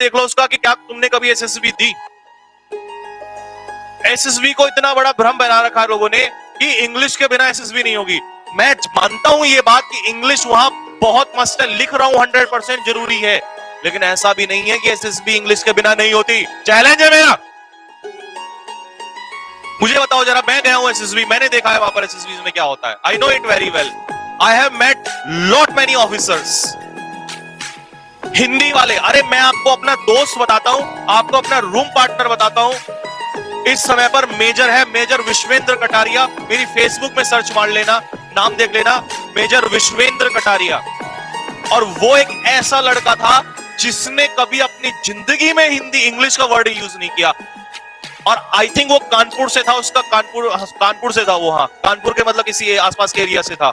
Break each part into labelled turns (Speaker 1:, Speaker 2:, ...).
Speaker 1: देख लो उसका कि क्या तुमने कभी एसएसबी दी। एसएसबी को इतना बड़ा भ्रम बना रखा है लोगों ने कि इंग्लिश के बिना एसएसबी नहीं होगी। मैं मानता हूं ये बात कि इंग्लिश वहां बहुत मस्त है, लिख रहा हूं 100% जरूरी है, लेकिन ऐसा भी नहीं है कि एसएसबी इंग्लिश के बिना नहीं होती। चैलेंज है मेरा, मुझे बताओ जरा। मैं गया हूं एसएसबी, मैंने देखा है वहां पर एसएसबी में क्या होता है। I know it very well. I have met lot many officers Hindi वाले। अरे मैं आपको अपना दोस्त बताता हूं, आपको अपना रूम पार्टनर बताता हूं। इस समय पर मेजर है, मेजर विश्वेंद्र कटारिया। मेरी फेसबुक में सर्च मार लेना, नाम देख लेना, मेजर विश्वेंद्र कटारिया। और वो एक ऐसा लड़का था जिसने कभी अपनी जिंदगी में हिंदी इंग्लिश का वर्ड यूज नहीं किया। और आई थिंक वो कानपुर से था, उसका कानपुर से था वो। हाँ, कानपुर के मतलब किसी आसपास के एरिया से था।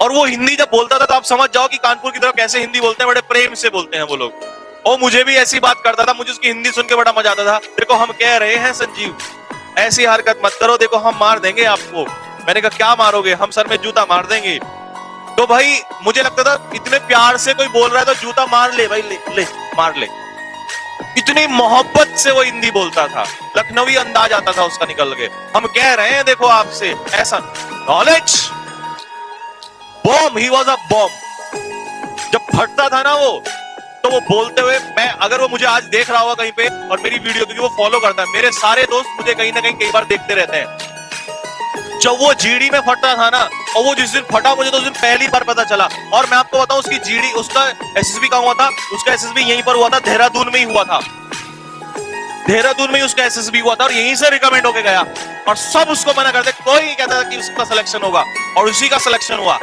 Speaker 1: और वो हिंदी जब बोलता था तो आप समझ जाओ कि कानपुर की तरफ कैसे हिंदी बोलते हैं, बड़े प्रेम से बोलते हैं वो लोग। और मुझे भी ऐसी बात करता था, मुझे उसकी हिंदी सुन के बड़ा मजा आता था। देखो हम कह रहे हैं संजीव, ऐसी हरकत मत करो, देखो हम मार देंगे आपको। मैंने कहा क्या मारोगे? हम सर में जूता मार देंगे। तो भाई मुझे लगता था इतने प्यार से कोई बोल रहा है तो जूता मार ले भाई, ले मार ले। इतनी मोहब्बत से वो हिंदी बोलता था, लखनवी अंदाज आता था उसका निकल के। हम कह रहे हैं देखो आपसे, ऐसा knowledge bomb, he was a bomb. जब फटता था ना वो, तो वो बोलते हुए, मैं अगर वो मुझे आज देख रहा होगा कहीं पे और मेरी वीडियो, क्योंकि वो फॉलो करता है, मेरे सारे दोस्त मुझे कहीं ना कहीं कई बार देखते रहते हैं। जब वो जीडी में फटता था ना, और वो जिस दिन फटा मुझे तो उस दिन पहली बार पता चला। और मैं आपको बताऊं, उसकी जीडी, उसका एसएसबी कहां हुआ था? उसका एसएसबी यहीं पर हुआ था, देहरादून में ही हुआ था। देहरादून में ही उसका एसएसबी हुआ था और यहीं से रिकमेंड होके गया। और सब उसको मना करते, कोई कहता था कि उसका सिलेक्शन होगा, और उसी का सिलेक्शन हुआ।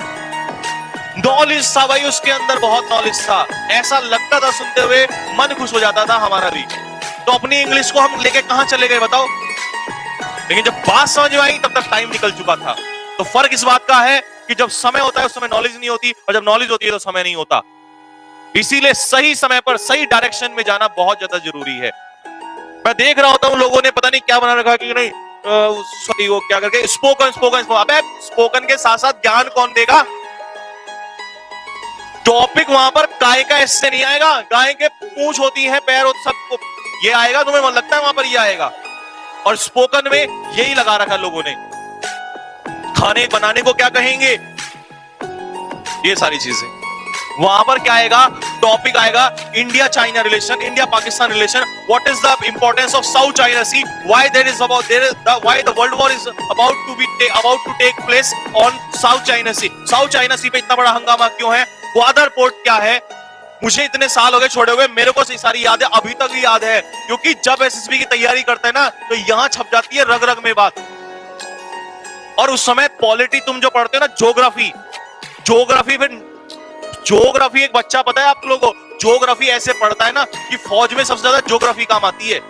Speaker 1: नॉलेज था भाई उसके अंदर, बहुत नॉलेज था। ऐसा लगता था सुनते हुए मन खुश हो जाता था हमारा भी। तो अपनी इंग्लिश को हम लेके कहां चले गए बताओ? लेकिन जब बात समझ में आई तब तक टाइम निकल चुका था। तो फर्क इस बात का है कि जब समय होता है उस समय नॉलेज नहीं होती, और जब नॉलेज होती है तो समय नहीं होता। इसीलिए सही समय पर सही डायरेक्शन में जाना बहुत ज्यादा जरूरी है। मैं देख रहा होता हूं लोगों ने पता नहीं क्या बना रखा कि नहीं, सॉरी वो क्या करके स्पोकन स्पोकन। अबे स्पोकन के साथ साथ ज्ञान कौन देगा? टॉपिक वहां पर गाय का इससे नहीं आएगा, गाय के पूंछ होती है, पैर होते, सबको ये आएगा। तुम्हें मन लगता है वहां पर ये आएगा? और स्पोकन में यही लगा रखा लोगों ने। खाने बनाने को क्या कहेंगे, ये सारी चीजें। वहां पर क्या आएगा? टॉपिक आएगा India China relation, India Pakistan relation. What is the importance of South China Sea, why there is about there the why the world war is about to take place on South China Sea. South China Sea पे इतना बड़ा हंगामा क्यों है? Gwadar port क्या है? मुझे इतने साल हो गए छोड़े हुए, मेरे को सारी याद है, अभी तक भी याद है। क्योंकि जब एसएसबी की तैयारी करते हैं ना, तो यहां छप जाती है रग रग में बात। और उस समय पॉलिटी तुम जो पढ़ते हो ना, ज्योग्राफी फिर ज्योग्राफी एक बच्चा, पता है आप लोगों को, ज्योग्राफी ऐसे पढ़ता है ना कि फौज में सबसे ज्यादा ज्योग्राफी काम आती है।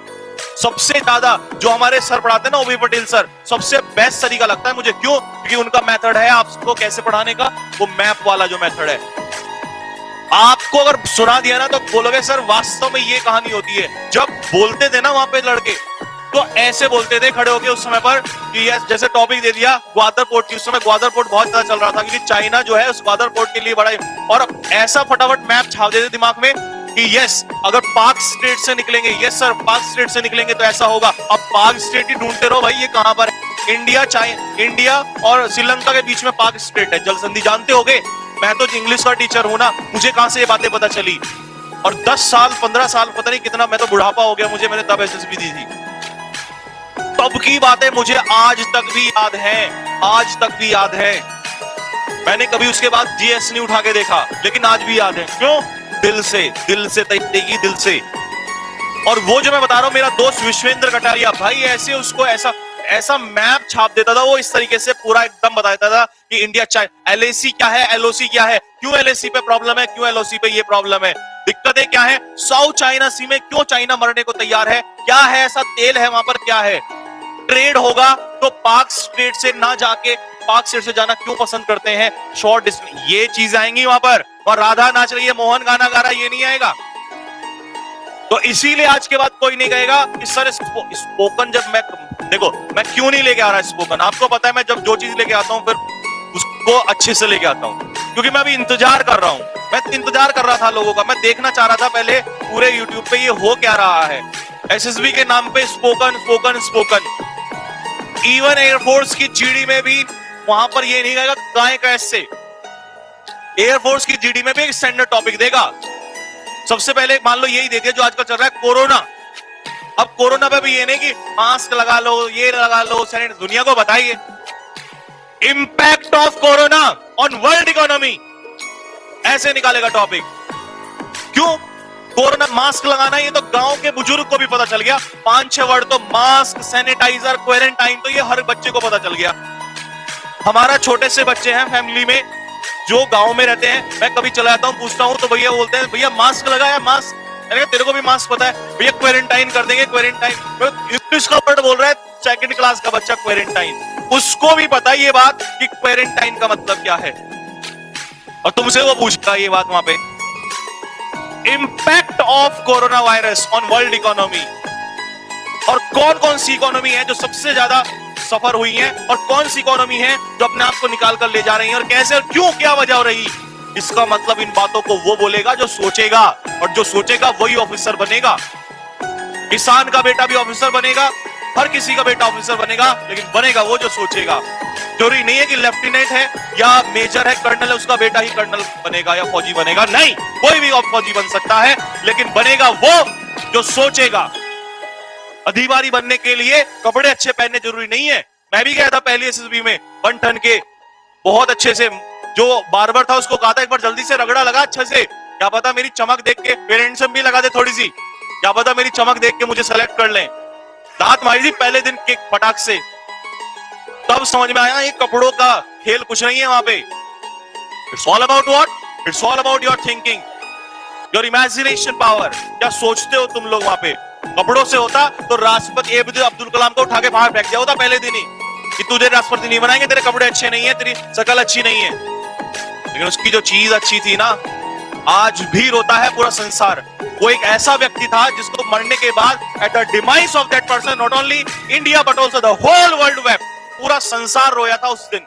Speaker 1: सबसे ज्यादा जो हमारे सर पढ़ाते हैं ना, ओबी पटेल सर, सबसे बेस्ट तरीका लगता है मुझे। क्यों? क्योंकि उनका मेथड है आपको कैसे पढ़ाने का, वो मैप वाला जो मेथड है। आपको अगर सुना दिया ना तो बोलोगे सर वास्तव में ये कहानी होती है। जब बोलते थे ना वहां पे लड़के, तो ऐसे बोलते थे खड़े होके उस समय पर कि जैसे टॉपिक दे दिया ग्वादर पोर्ट की। उस समय ग्वादर पोर्ट बहुत ज्यादा चल रहा था, क्योंकि चाइना जो है उस ग्वादर पोर्ट के लिए बड़ा, और ऐसा फटाफट मैप छाप देते दिमाग में कि यस अगर पाक स्टेट से निकलेंगे, यस सर पाक स्टेट से निकलेंगे तो ऐसा होगा। अब पाक स्टेट ही ढूंढते रहो भाई, ये कहां पर है? इंडिया और श्रीलंका के बीच में पाक स्टेट है, जल संधि जानते होगे। मैं तो इंग्लिश का टीचर हूं ना, मुझे कहां से ये बातें पता चली? और 10 साल 15 साल पता नहीं कितना, मैं तो बुढ़ापा हो गया मुझे, मैंने तब एसएसबी दी थी। तब की बातें मुझे आज तक भी याद है, आज तक भी याद है। मैंने कभी उसके बाद जीएस नहीं उठा के देखा, लेकिन आज भी याद है। क्यों? दिल से तैयारी, दिल से। और वो जो मैं बता रहा हूं, मेरा दोस्त विश्वेंद्र कटारिया, भाई ऐसे उसको ऐसा मैप छाप देता था वो, इस तरीके से पूरा एकदम बता देता था कि इंडिया चाइना, एलएसी क्या है, एलओसी क्या है, क्यों एलएसी पे प्रॉब्लम है, क्यों एलओसी पे ये प्रॉब्लम है, दिक्कतें क्या है, साउथ चाइना सी में क्यों चाइना मरने को तैयार है, क्या है ऐसा तेल है वहां पर, क्या है, ट्रेड होगा तो पाक स्टेट से ना जाके पाक स्टेट से जाना क्यों पसंद करते हैं, शॉर्ट डिस्टेंस, ये चीज आएंगी वहां पर। और राधा नाच रही है, मोहन गाना गा रहा है, ये नहीं आएगा। तो इसीलिए आज के बाद कोई नहीं कहेगा कि सर स्पोकन, जब मैं देखो मैं क्यों नहीं लेके आ रहा स्पोकन, आपको पता है मैं जब जो चीज लेके आता हूं फिर उसको अच्छे से लेके आता हूं, क्योंकि मैं अभी इंतजार कर रहा हूं मैं इंतजार कर रहा था लोगों का, मैं देखना चाह रहा था पहले पूरे यूट्यूब पे ये हो क्या रहा है। एसएसबी के नाम पे spoken spoken spoken. Even air force की जीडी में भी वहां पर ये नहीं कहेगा गाय कैसे, एयरफोर्स की जीडी में भी एक स्टैंडर्ड टॉपिक देगा। सबसे पहले मान लो यही दे दिया जो आजकल चल रहा है कोरोना। अब कोरोना पे भी ये नहीं कि मास्क लगा लो, ये लगा लो, सैनिटाइजर, दुनिया को बताइए impact of corona on world economy, ऐसे निकालेगा टॉपिक। क्यों? कोरोना, मास्क लगाना ये तो गांव के बुजुर्ग को भी पता चल गया। 5-6 वर्ड तो मास्क, सैनिटाइजर, क्वारंटाइन, तो ये हर बच्चे को पता चल गया। हमारा छोटे से बच्चे हैं फैमिली में जो गांव में रहते हैं, मैं कभी चला जाता हूं पूछता हूं तो भैया बोलते हैं भैया मास्क लगाया, मास्क, अरे तेरे को भी मास्क पता है भैया, क्वारंटाइन कर देंगे, क्वारंटाइन। इंग्लिश का वर्ड बोल रहा है 2nd क्लास का बच्चा क्वारंटाइन, उसको भी पता है ये बात कि क्वारंटाइन का मतलब क्या है, और तुमसे वो पूछता ये बात वहां पे। Impact of corona virus on world economy, और कौन कौन सी इकोनॉमी है जो सबसे ज्यादा सफर हुई है, और कौन सी इकोनॉमी है जो अपने आप को निकाल कर ले जा रही है, और कैसे और क्यों, क्या वजह हो रही। इसका मतलब इन बातों को वो बोलेगा जो सोचेगा, और जो सोचेगा वही ऑफिसर बनेगा। किसान का बेटा भी ऑफिसर बनेगा, हर किसी का बेटा ऑफिसर बनेगा, लेकिन बनेगा वो जो सोचेगा। जरूरी नहीं है कि लेफ्टिनेंट है या मेजर है, कर्नल है, उसका बेटा ही कर्नल बनेगा या फौजी बनेगा, नहीं, कोई भी फौजी बन सकता है, लेकिन बनेगा वो जो सोचेगा। अधिकारी बनने के लिए कपड़े अच्छे पहनने जरूरी नहीं है। मैं भी गया था पहली एसएसबी में, 1 टन के, बहुत अच्छे से, जो बार्बर था उसको कहा था एक बार जल्दी से रगड़ा लगा अच्छे से, क्या पता मेरी चमक देख के पेरेंट्स भी लगा दे थोड़ी सी, क्या पता मेरी चमक देख के मुझे सेलेक्ट कर लें। दांत मारी थी पहले दिन के फटाक से, तब समझ में आया ये कपड़ों का खेल कुछ नहीं है वहां पे। It's all about what? It's all about your thinking, your imagination power. क्या सोचते हो तुम लोग वहां पे? कपड़ों से होता तो राष्ट्रपति एपीजे अब्दुल कलाम को उठा के बाहर फेंक दिया होता पहले दिन ही कि तुझे राष्ट्रपति नहीं बनाएंगे, तेरे कपड़े अच्छे नहीं है, तेरी शकल अच्छी नहीं है। लेकिन उसकी जो चीज अच्छी थी ना, आज भी रोता है पूरा संसार। वो एक ऐसा व्यक्ति था जिसको मरने के बाद at the demise of that person not only India but also the whole world web, पूरा संसार रोया था उस दिन।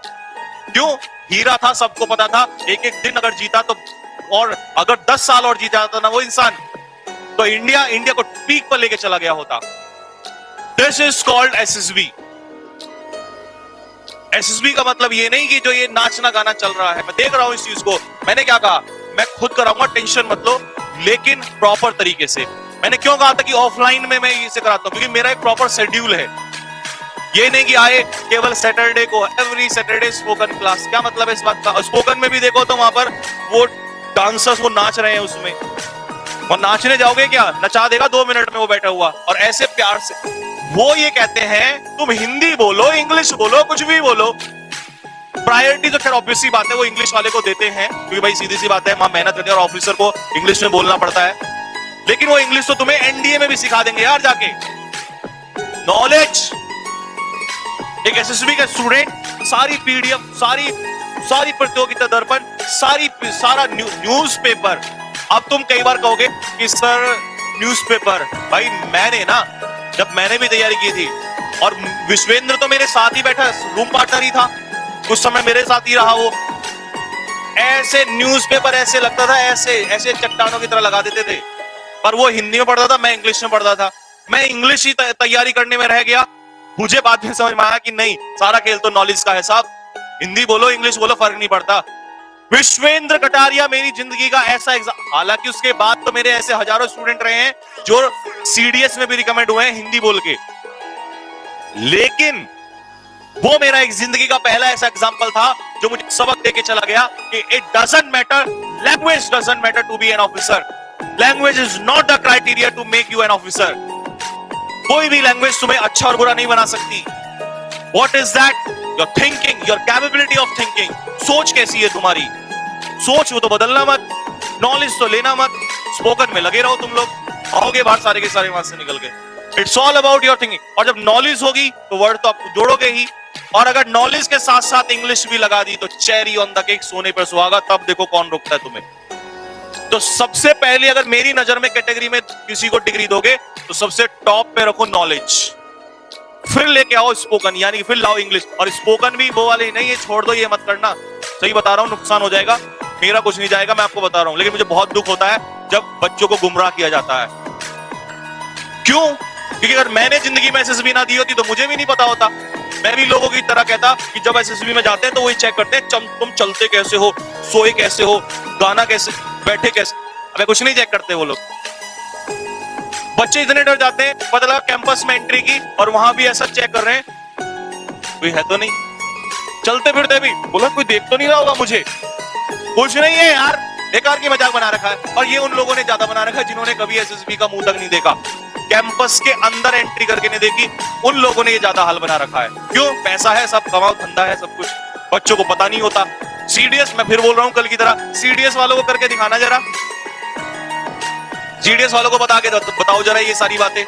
Speaker 1: क्यों? हीरा था, सबको पता था, एक एक दिन अगर जीता तो, और अगर 10 साल और जीत जाता ना वो इंसान, तो इंडिया को पीक पर लेके चला गया होता। This is called SSB. SSB का मतलब ये नहीं कि जो ये नाचना गाना चल रहा है, मैं देख रहा हूं इस चीज को। मैंने क्या कहा, मैं खुद कराऊंगा, टेंशन मत लो, लेकिन प्रॉपर तरीके से। मैंने क्यों कहा था कि ऑफलाइन में मैं इसे कराता हूं, क्योंकि मेरा एक प्रॉपर शेड्यूल है। ये नहीं कि आए केवल सैटरडे को, एवरी सैटरडे स्पोकन क्लास। क्या मतलब है इस बात का? स्पोकन में भी देखो तो वहां पर वो डांसर्स वो नाच रहे हैं उसमें, और नाचने जाओगे क्या, नचा देगा 2 मिनट में वो बैठा हुआ, और ऐसे प्यार से। वो ये कहते हैं तुम हिंदी बोलो, इंग्लिश बोलो, कुछ भी बोलो। प्रायोरिटी तो खैर ऑब्वियसली बात है वो इंग्लिश वाले को देते हैं, क्योंकि भाई सीधी सी बात है, वहां मेहनत करते हैं और ऑफिसर को इंग्लिश में बोलना पड़ता है। लेकिन वो इंग्लिश तो तुम्हें एनडीए में भी सिखा देंगे यार जाके। नॉलेज, एक एसएसबी का स्टूडेंट सारी पीडीएफ, सारी प्रतियोगिता दर्पण, सारा न्यूज़पेपर। अब तुम कई बार कहोगे कि सर न्यूज़पेपर, भाई मैंने ना, जब मैंने भी तैयारी की थी, और विश्वेंद्र तो मेरे साथ ही बैठा, रूम पार्टनर ही था कुछ समय, मेरे साथ ही रहा वो। ऐसे न्यूज़पेपर ऐसे लगता था, ऐसे चट्टानों की तरह लगा देते थे, पर वो हिंदी में पढ़ता था, मैं इंग्लिश में पढ़ता था। मैं इंग्लिश ही तैयारी करने में रह गया। मुझे बाद में समझ में आया कि नहीं, सारा खेल तो नॉलेज का है साहब, हिंदी बोलो इंग्लिश बोलो फर्क नहीं पड़ता। विश्वेंद्र कटारिया मेरी जिंदगी का ऐसा एग्जाम, हालांकि उसके बाद तो मेरे ऐसे हजारों स्टूडेंट रहे हैं जो सीडीएस में भी रिकमेंड हुए हैं हिंदी बोल के, लेकिन वो मेरा एक जिंदगी का पहला ऐसा एग्जाम्पल था जो मुझे सबक देके चला गया कि it doesn't matter, language doesn't matter to be an officer. Language is not the criteria to make you an officer. कोई भी लैंग्वेज तुम्हें अच्छा और बुरा नहीं बना सकती। What is that? Your thinking, your capability of thinking. सोच कैसी है तुम्हारी? सोच वो तो बदलना मत, नॉलेज तो लेना मत। स्पोकन में लगे रहो तुम लोग, आओगे बाहर सारे के सारे वहां से निकल के। It's all about your thinking. और जब नॉलेज होगी तो वर्ड तो आप जोड़ोगे ही, और अगर नॉलेज के साथ साथ इंग्लिश भी लगा दी तो चेरी ऑन द केक, सोने पर सुहागा। तब देखो कौन रोकता है तुम्हें। तो सबसे पहले अगर मेरी नजर में कैटेगरी में किसी को डिग्री दोगे तो सबसे टॉप पे रखो नॉलेज, फिर लेके आओ स्पोकन, यानी फिर लाओ इंग्लिश। और स्पोकन भी वो वाले नहीं है, छोड़ दो, ये मत करना, सही बता रहा हूं, नुकसान हो जाएगा। मेरा कुछ नहीं जाएगा, मैं आपको बता रहा हूं। लेकिन मुझे बहुत दुख होता है जब बच्चों को गुमराह किया जाता है। क्यों? क्योंकि अगर मैंने जिंदगी में एसएसबी ना दी होती तो मुझे भी नहीं पता होता। मैं भी लोगों की तरह कहता कि जब एसएसबी में जाते हैं तो वही चेक करते हैं तुम चलते कैसे हो, सोए कैसे हो, गाना कैसे, बैठे कैसे। अबे कुछ नहीं चेक करते वो लोग। बच्चे इतने डर जाते हैं, पता लगा कैंपस में एंट्री की और वहां भी ऐसा चेक कर रहे हैं, कोई है तो नहीं। चलते फिरते भी बोला कोई देख तो नहीं रहा होगा मुझे। कुछ नहीं है यार, बेकार की मजाक बना रखा है। और ये उन लोगों ने ज्यादा बना रखा है जिन्होंने कभी एसएसबी का मुंह तक नहीं देखा, कैंपस के अंदर एंट्री करके नहीं देखी। उन लोगों ने ये ज्यादा हाल बना रखा है। क्यों? पैसा है, सब कमाओ, धंधा है, सब कुछ। बच्चों को पता नहीं होता। सीडीएस, मैं फिर बोल रहा हूं कल की तरह, सीडीएस वालों को करके दिखाना जरा, सीडीएस वालों को बता के बताओ जरा ये सारी बातें,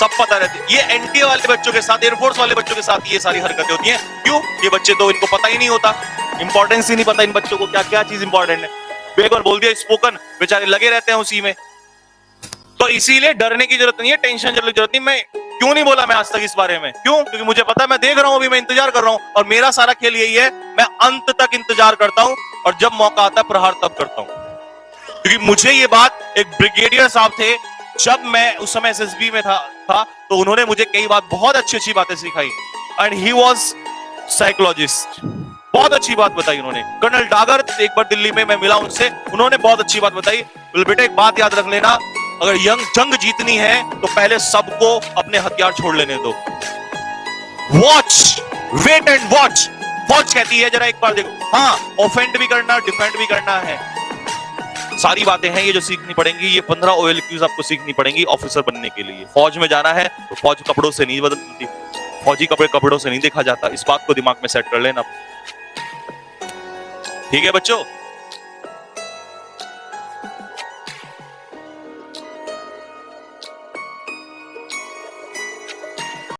Speaker 1: सब पता रहती। ये एनटीए वाले बच्चों के साथ, एयरफोर्स वाले बच्चों के साथ ये सारी हरकतें होती हैं। क्यों? ये बच्चे तो इनको पता ही नहीं होता, इंपॉर्टेंस ही नहीं पता इन बच्चों को क्या क्या चीज इंपॉर्टेंट है। एक बार बोल दिया स्पोकन, बेचारे लगे रहते हैं उसी में। तो इसीलिए डरने की जरूरत नहीं है, टेंशन करने की जरूरत नहीं। मैं क्यों नहीं बोला मैं आज तक इस बारे में? क्यों? क्योंकि मुझे पता है, मैं देख रहा हूं, अभी मैं इंतजार कर रहा हूं। और मेरा सारा खेल यही है, मैं अंत तक इंतजार करता हूं और जब मौका आता है प्रहार तब करता हूं। क्योंकि मुझे ये बात एक ब्रिगेडियर साहब थे, जब मैं उस समय एसएसबी में था तो उन्होंने मुझे कई बात बहुत अच्छी अच्छी बातें सिखाई। एंड ही वाज साइकोलॉजिस्ट, बहुत अच्छी बात बताई उन्होंने। कर्नल डागर, एक बार दिल्ली में मैं मिला उनसे, उन्होंने बहुत अच्छी बात बताई। बेटा एक बात याद रख लेना, अगर जंग जीतनी है तो पहले सबको अपने हथियार छोड़ लेने दो। Watch, wait and watch. Watch कहती है जरा एक बार देखो, हाँ ऑफेंड भी करना, डिफेंड भी करना है। सारी बातें हैं ये जो सीखनी पड़ेंगी। ये 15 OLQs आपको सीखनी पड़ेंगी ऑफिसर बनने के लिए। फौज में जाना है तो फौज कपड़ों से नहीं बदलती, फौजी कपड़े कपड़ों से नहीं देखा जाता। इस बात को दिमाग में सेट कर लेना, ठीक है बच्चों।